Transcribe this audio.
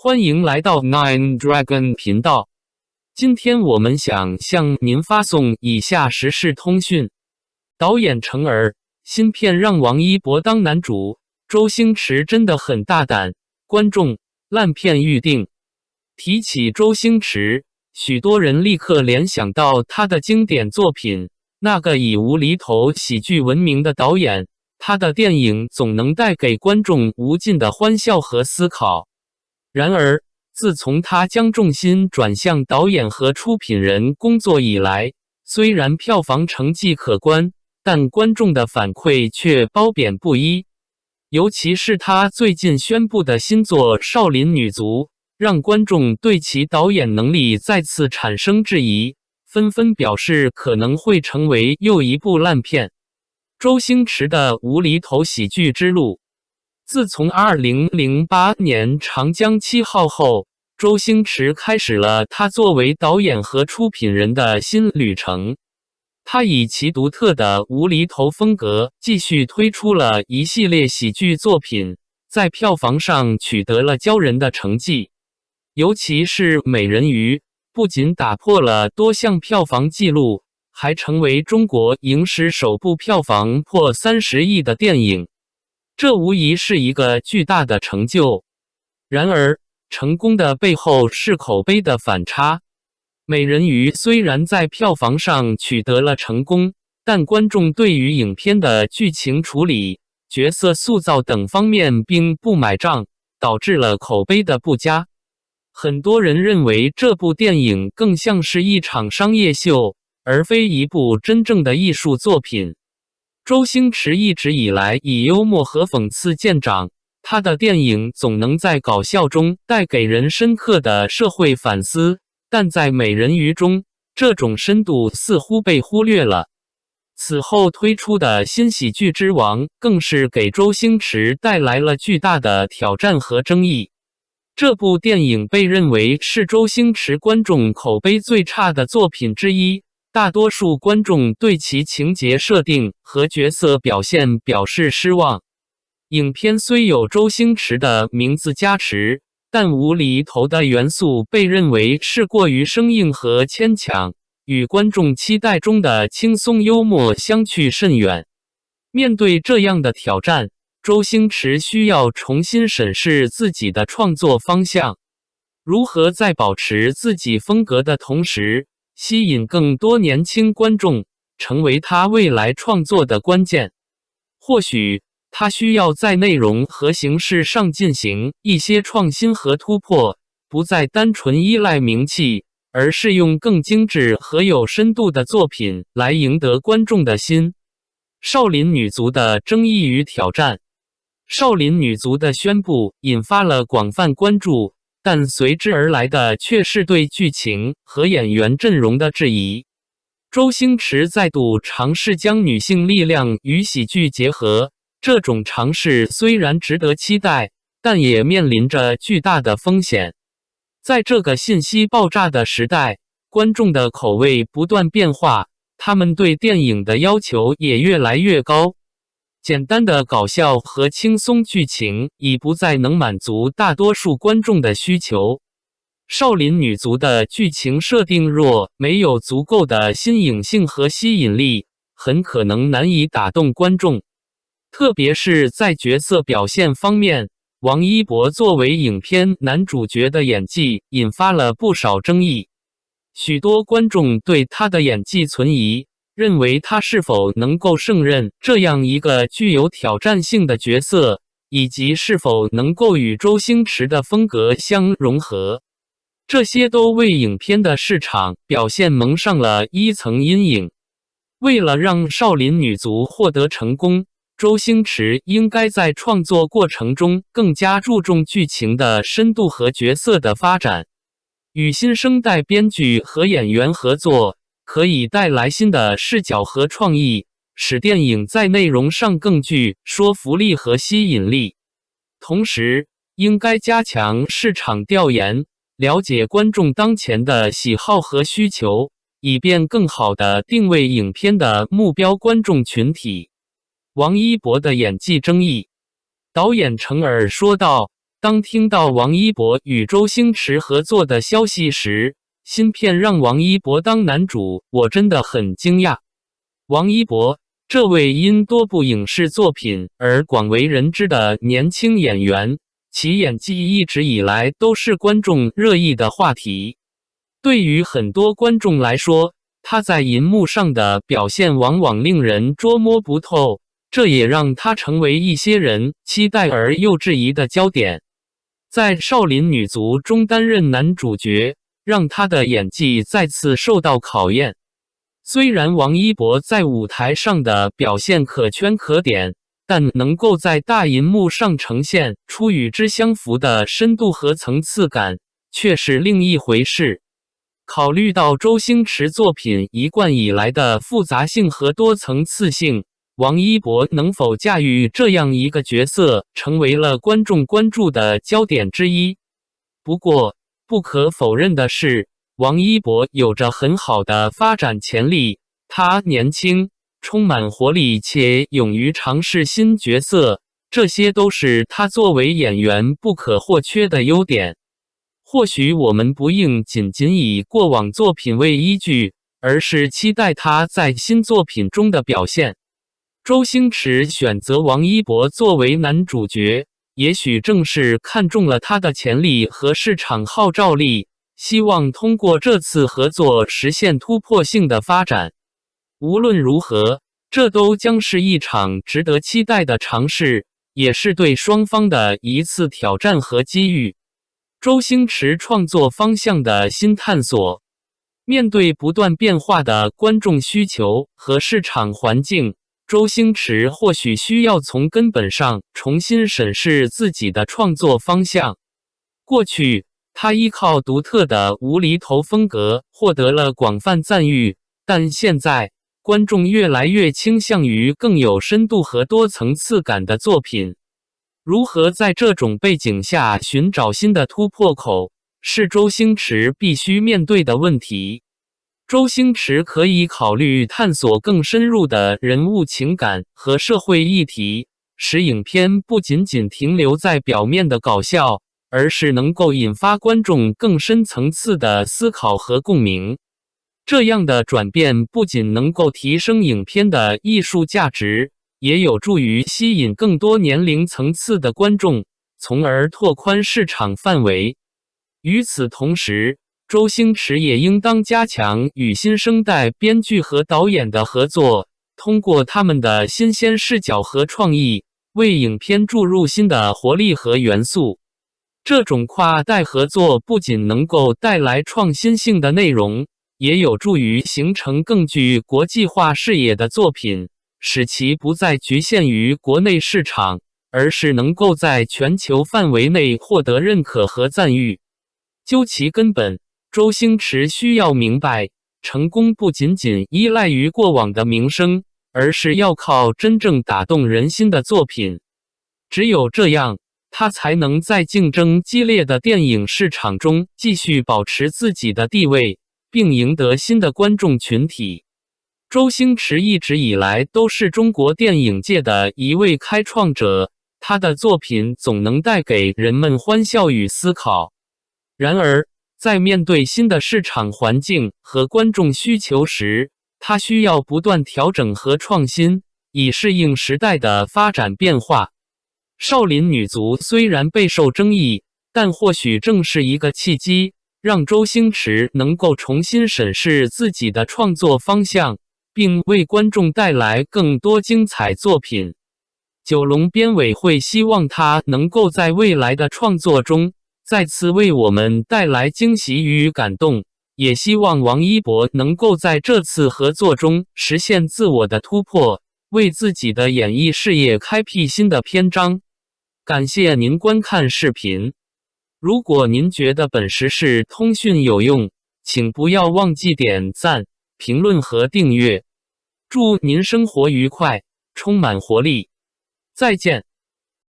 欢迎来到 Nine Dragon 频道。今天我们想向您发送以下时事通讯：导演成儿，新片让王一博当男主，周星驰真的很大胆，观众烂片预定。提起周星驰，许多人立刻联想到他的经典作品，那个以无厘头喜剧闻名的导演，他的电影总能带给观众无尽的欢笑和思考。然而，自从他将重心转向导演和出品人工作以来，虽然票房成绩可观，但观众的反馈却褒贬不一。尤其是他最近宣布的新作《少林女足》，让观众对其导演能力再次产生质疑，纷纷表示可能会成为又一部烂片。周星驰的无厘头喜剧之路。自从2008年《长江7号》后，周星驰开始了他作为导演和出品人的新旅程。他以其独特的无厘头风格继续推出了一系列喜剧作品，在票房上取得了骄人的成绩。尤其是《美人鱼》，不仅打破了多项票房纪录，还成为中国影史首部票房破30亿的电影。这无疑是一个巨大的成就。然而，成功的背后是口碑的反差。美人鱼虽然在票房上取得了成功，但观众对于影片的剧情处理、角色塑造等方面并不买账，导致了口碑的不佳。很多人认为这部电影更像是一场商业秀，而非一部真正的艺术作品。周星驰一直以来以幽默和讽刺见长，他的电影总能在搞笑中带给人深刻的社会反思，但在《美人鱼》中，这种深度似乎被忽略了。此后推出的新喜剧之王更是给周星驰带来了巨大的挑战和争议。这部电影被认为是周星驰观众口碑最差的作品之一，大多数观众对其情节设定和角色表现表示失望。影片虽有周星驰的名字加持，但无厘头的元素被认为是过于生硬和牵强，与观众期待中的轻松幽默相去甚远。面对这样的挑战，周星驰需要重新审视自己的创作方向，如何在保持自己风格的同时，吸引更多年轻观众，成为他未来创作的关键。或许他需要在内容和形式上进行一些创新和突破，不再单纯依赖名气，而是用更精致和有深度的作品来赢得观众的心。少林女足的争议与挑战。少林女足的宣布引发了广泛关注，但随之而来的却是对剧情和演员阵容的质疑。周星驰再度尝试将女性力量与喜剧结合，这种尝试虽然值得期待，但也面临着巨大的风险。在这个信息爆炸的时代，观众的口味不断变化，他们对电影的要求也越来越高。简单的搞笑和轻松剧情已不再能满足大多数观众的需求。少林女足的剧情设定若没有足够的新颖性和吸引力，很可能难以打动观众。特别是在角色表现方面，王一博作为影片男主角的演技引发了不少争议。许多观众对他的演技存疑，认为他是否能够胜任这样一个具有挑战性的角色，以及是否能够与周星驰的风格相融合。这些都为影片的市场表现蒙上了一层阴影。为了让少林女足获得成功，周星驰应该在创作过程中更加注重剧情的深度和角色的发展。与新生代编剧和演员合作，可以带来新的视角和创意，使电影在内容上更具说服力和吸引力。同时，应该加强市场调研，了解观众当前的喜好和需求，以便更好地定位影片的目标观众群体。王一博的演技争议。导演成儿说道，当听到王一博与周星驰合作的消息时，新片让王一博当男主，我真的很惊讶。王一博，这位因多部影视作品而广为人知的年轻演员，其演技一直以来都是观众热议的话题。对于很多观众来说，他在银幕上的表现往往令人捉摸不透，这也让他成为一些人期待而又质疑的焦点。在《少林女足》中担任男主角，让他的演技再次受到考验。虽然王一博在舞台上的表现可圈可点，但能够在大银幕上呈现出与之相符的深度和层次感，却是另一回事。考虑到周星驰作品一贯以来的复杂性和多层次性，王一博能否驾驭这样一个角色，成为了观众关注的焦点之一。不过，不可否认的是，王一博有着很好的发展潜力，他年轻，充满活力且勇于尝试新角色，这些都是他作为演员不可或缺的优点。或许我们不应仅以过往作品为依据，而是期待他在新作品中的表现。周星驰选择王一博作为男主角，也许正是看中了他的潜力和市场号召力，希望通过这次合作实现突破性的发展。无论如何，这都将是一场值得期待的尝试，也是对双方的一次挑战和机遇。周星驰创作方向的新探索。面对不断变化的观众需求和市场环境，周星驰或许需要从根本上重新审视自己的创作方向。过去，他依靠独特的无厘头风格获得了广泛赞誉，但现在，观众越来越倾向于更有深度和多层次感的作品。如何在这种背景下寻找新的突破口，是周星驰必须面对的问题。周星驰可以考虑探索更深入的人物情感和社会议题，使影片不仅仅停留在表面的搞笑，而是能够引发观众更深层次的思考和共鸣。这样的转变不仅能够提升影片的艺术价值，也有助于吸引更多年龄层次的观众，从而拓宽市场范围。与此同时，周星驰也应当加强与新生代编剧和导演的合作，通过他们的新鲜视角和创意，为影片注入新的活力和元素。这种跨代合作不仅能够带来创新性的内容，也有助于形成更具国际化视野的作品，使其不再局限于国内市场，而是能够在全球范围内获得认可和赞誉。究其根本，周星驰需要明白，成功不仅仅依赖于过往的名声，而是要靠真正打动人心的作品。只有这样，他才能在竞争激烈的电影市场中继续保持自己的地位，并赢得新的观众群体。周星驰一直以来都是中国电影界的一位开创者，他的作品总能带给人们欢笑与思考。然而，在面对新的市场环境和观众需求时，他需要不断调整和创新，以适应时代的发展变化。少林女足虽然备受争议，但或许正是一个契机，让周星驰能够重新审视自己的创作方向，并为观众带来更多精彩作品。九龙编委会希望他能够在未来的创作中再次为我们带来惊喜与感动，也希望王一博能够在这次合作中实现自我的突破，为自己的演艺事业开辟新的篇章。感谢您观看视频。如果您觉得本时事通讯有用，请不要忘记点赞、评论和订阅。祝您生活愉快，充满活力。再见。